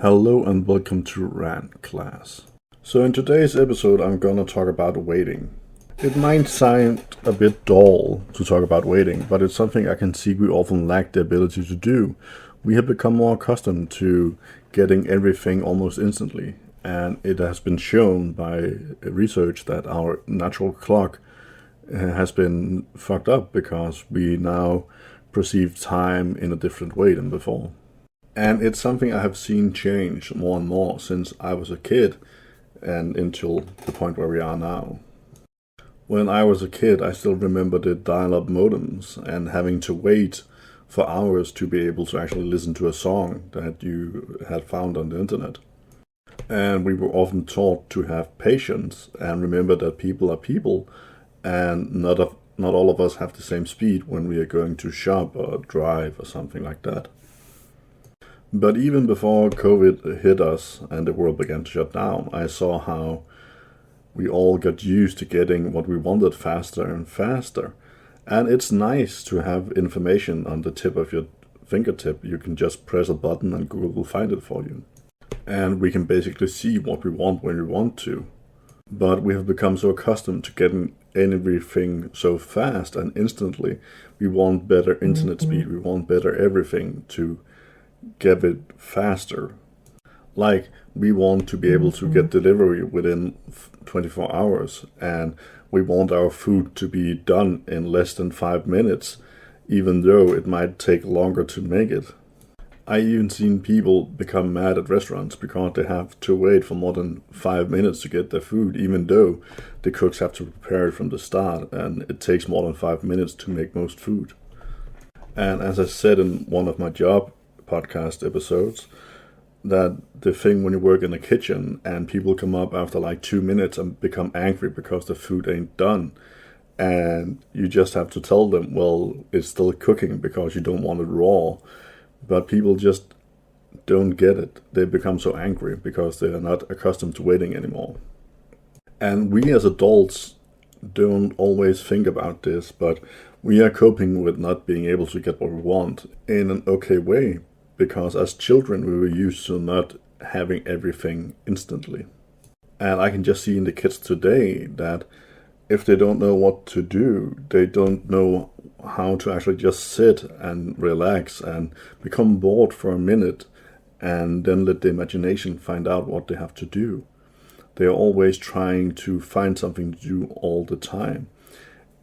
Hello and welcome to Rant class. So in today's episode I'm gonna talk about waiting. It might sound a bit dull to talk about waiting, but it's something I can see we often lack the ability to do. We have become more accustomed to getting everything almost instantly, and it has been shown by research that our natural clock has been fucked up because we now perceive time in a different way than before. And it's something I have seen change more and more since I was a kid and until the point where we are now. When I was a kid, I still remember the dial-up modems and having to wait for hours to be able to actually listen to a song that you had found on the internet. And we were often taught to have patience and remember that people are people, and not all of us have the same speed when we are going to shop or drive or something like that. But even before COVID hit us and the world began to shut down, I saw how we all got used to getting what we wanted faster and faster. And it's nice to have information on the tip of your fingertip. You can just press a button and Google will find it for you. And we can basically see what we want when we want to. But we have become so accustomed to getting everything so fast and instantly. We want better internet speed. We want better everything to get it faster. Like, we want to be able to get delivery within 24 hours, and we want our food to be done in less than 5 minutes, even though it might take longer to make it. I even seen people become mad at restaurants because they have to wait for more than 5 minutes to get their food, even though the cooks have to prepare it from the start, and it takes more than 5 minutes to make most food. And as I said in one of my job podcast episodes, that the thing when you work in a kitchen and people come up after like 2 minutes and become angry because the food ain't done, and you just have to tell them, well, it's still cooking because you don't want it raw. But people just don't get it. They become so angry because they are not accustomed to waiting anymore. And we as adults don't always think about this, but we are coping with not being able to get what we want in an okay way, because as children we were used to not having everything instantly. And I can just see in the kids today that if they don't know what to do, they don't know how to actually just sit and relax and become bored for a minute and then let the imagination find out what they have to do. They are always trying to find something to do all the time.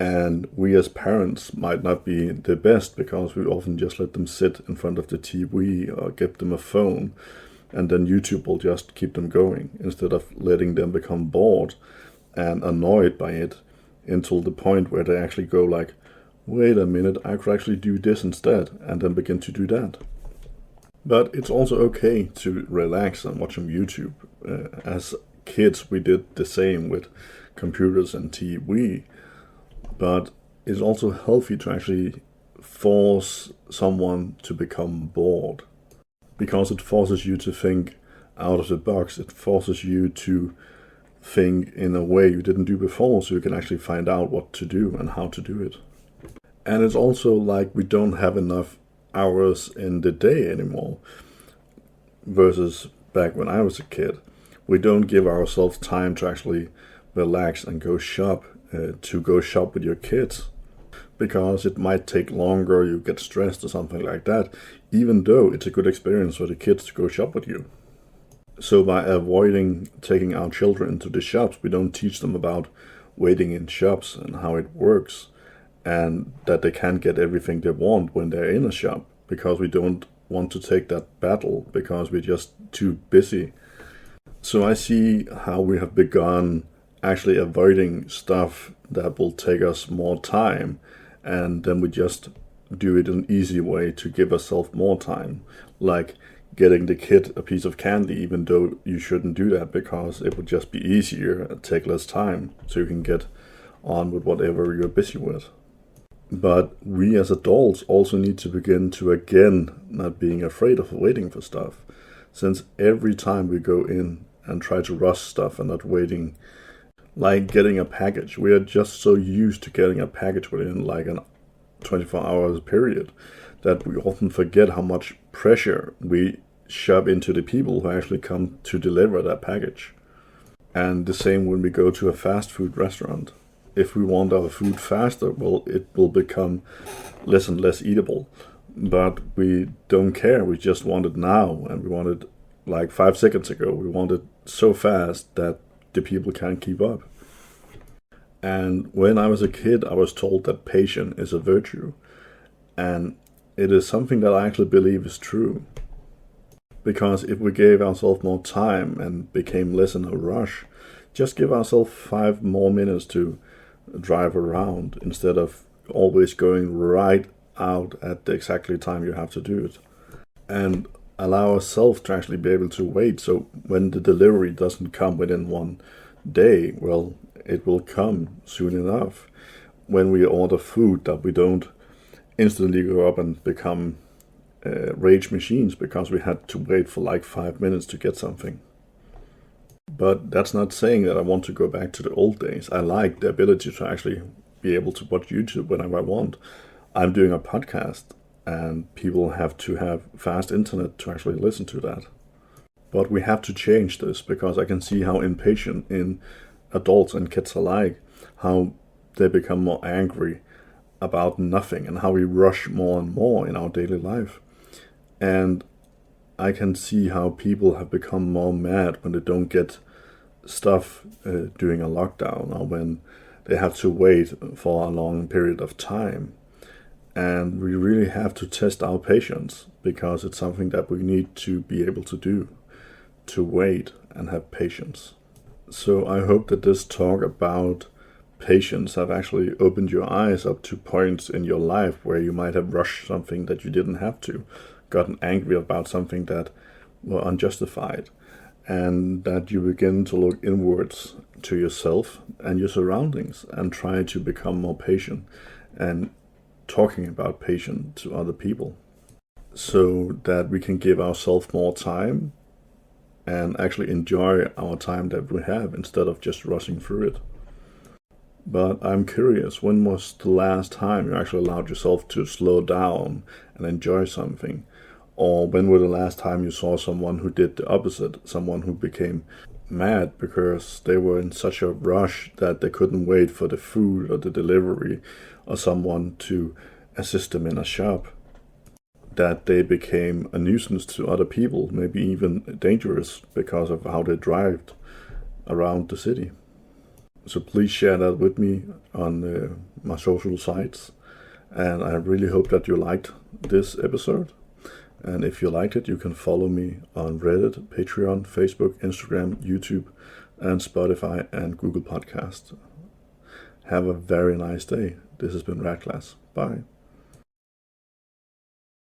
And we as parents might not be the best because we often just let them sit in front of the TV or give them a phone, and then YouTube will just keep them going instead of letting them become bored and annoyed by it until the point where they actually go like, wait a minute, I could actually do this instead, and then begin to do that. But it's also okay to relax and watch some YouTube. As kids we did the same with computers and TV. But it's also healthy to actually force someone to become bored, because it forces you to think out of the box. It forces you to think in a way you didn't do before, so you can actually find out what to do and how to do it. And it's also like we don't have enough hours in the day anymore versus back when I was a kid. We don't give ourselves time to actually relax and go shop with your kids, because it might take longer, you get stressed or something like that, even though it's a good experience for the kids to go shop with you. So by avoiding taking our children into the shops, we don't teach them about waiting in shops and how it works, and that they can't get everything they want when they're in a shop, because we don't want to take that battle because we're just too busy. So I see how we have begun actually avoiding stuff that will take us more time, and then we just do it an easy way to give ourselves more time, like getting the kid a piece of candy, even though you shouldn't do that because it would just be easier and take less time, so you can get on with whatever you're busy with. But we as adults also need to begin to again not being afraid of waiting for stuff, since every time we go in and try to rush stuff and not waiting, like getting a package, we are just so used to getting a package within like a 24 hours period that we often forget how much pressure we shove into the people who actually come to deliver that package. And the same when we go to a fast food restaurant. If we want our food faster, well, it will become less and less eatable. But we don't care. We just want it now, and we want it like 5 seconds ago. We want it so fast that the people can't keep up. And when I was a kid, I was told that patience is a virtue. And it is something that I actually believe is true. Because if we gave ourselves more time and became less in a rush, just give ourselves 5 more minutes to drive around instead of always going right out at the exactly time you have to do it. And allow ourselves to actually be able to wait. So when the delivery doesn't come within one day, well, it will come soon enough. When we order food, that we don't instantly go up and become rage machines because we had to wait for like 5 minutes to get something. But that's not saying that I want to go back to the old days. I like the ability to actually be able to watch YouTube whenever I want. I'm doing a podcast, and people have to have fast internet to actually listen to that. But we have to change this, because I can see how impatient in adults and kids alike, how they become more angry about nothing, and how we rush more and more in our daily life. And I can see how people have become more mad when they don't get stuff during a lockdown, or when they have to wait for a long period of time. And we really have to test our patience, because it's something that we need to be able to do, to wait and have patience. So I hope that this talk about patience have actually opened your eyes up to points in your life where you might have rushed something that you didn't have to, gotten angry about something that were unjustified, and that you begin to look inwards to yourself and your surroundings and try to become more patient and talking about patience to other people, so that we can give ourselves more time and actually enjoy our time that we have instead of just rushing through it. But I'm curious, when was the last time you actually allowed yourself to slow down and enjoy something? Or when was the last time you saw someone who did the opposite, someone who became mad because they were in such a rush that they couldn't wait for the food or the delivery or someone to assist them in a shop, that they became a nuisance to other people, maybe even dangerous because of how they drive around the city? So please share that with me on my social sites, and I really hope that you liked this episode. And if you liked it, you can follow me on Reddit, Patreon, Facebook, Instagram, YouTube, and Spotify and Google Podcasts. Have a very nice day. This has been Radclass. Bye.